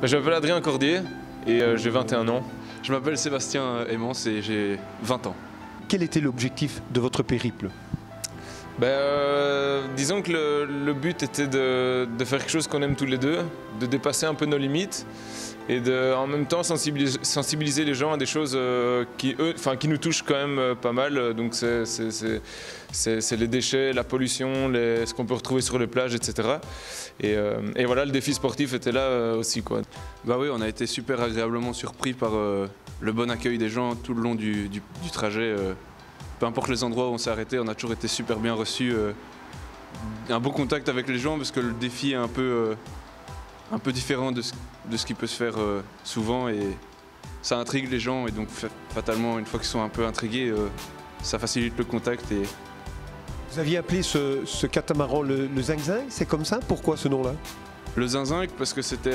Je m'appelle Adrien Cordier et j'ai 21 ans. Je m'appelle Sébastien Aimans et j'ai 20 ans. Quel était l'objectif de votre périple? Disons que le but était de faire quelque chose qu'on aime tous les deux, de dépasser un peu nos limites et en même temps sensibiliser les gens à des choses qui nous touchent quand même pas mal. Donc c'est les déchets, la pollution, ce qu'on peut retrouver sur les plages, etc. Et voilà, le défi sportif était là aussi, quoi. Bah oui, on a été super agréablement surpris par le bon accueil des gens tout le long du trajet. Peu importe les endroits où on s'est arrêté, on a toujours été super bien reçus. Un bon contact avec les gens parce que le défi est un peu différent de ce qui peut se faire souvent et ça intrigue les gens et donc fatalement une fois qu'ils sont un peu intrigués, ça facilite le contact. Vous aviez appelé ce catamaran le Zinc-Zinc, c'est comme ça? Pourquoi ce nom-là? Le Zinc-Zinc parce que c'était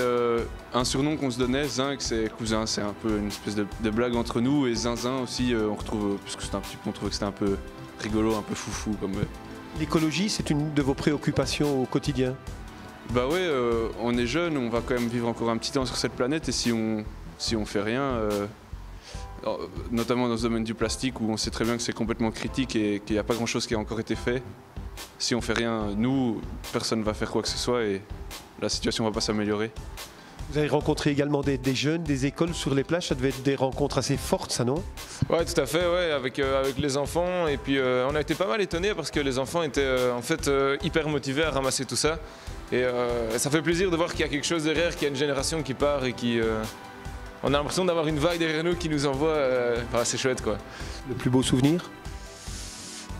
un surnom qu'on se donnait. Zinc c'est cousin, c'est un peu une espèce de blague entre nous, et Zinzin aussi on retrouve, puisque c'était un petit peu, on trouvait que c'était un peu rigolo, un peu foufou comme. L'écologie, c'est une de vos préoccupations au quotidien? Bah ouais, on est jeune, on va quand même vivre encore un petit temps sur cette planète et si on fait rien, notamment dans ce domaine du plastique où on sait très bien que c'est complètement critique et qu'il n'y a pas grand chose qui a encore été fait, si on fait rien, nous, personne ne va faire quoi que ce soit et la situation ne va pas s'améliorer. Vous avez rencontré également des jeunes, des écoles sur les plages, ça devait être des rencontres assez fortes, ça, non? Ouais, tout à fait, ouais, avec les enfants. Et puis on a été pas mal étonnés parce que les enfants étaient en fait hyper motivés à ramasser tout ça. Et ça fait plaisir de voir qu'il y a quelque chose derrière, qu'il y a une génération qui part et qui... on a l'impression d'avoir une vague derrière nous qui nous envoie... c'est chouette, quoi. Le plus beau souvenir?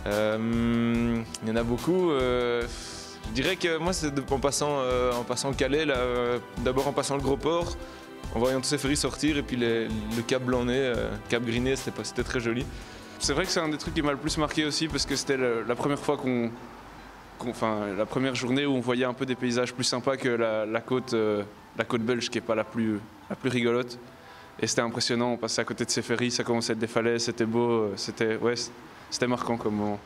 Il y en a beaucoup. Je dirais que moi, c'est en passant Calais, d'abord en passant le Gros Port, en voyant tous ces ferries sortir et puis le Cap Blanc-Nez, Cap Griné, c'était très joli. C'est vrai que c'est un des trucs qui m'a le plus marqué aussi parce que c'était la première fois la première journée où on voyait un peu des paysages plus sympas que la côte belge qui n'est pas la plus rigolote. Et c'était impressionnant, on passait à côté de ces ferries, ça commençait à être des falaises, c'était beau, c'était marquant comme moment.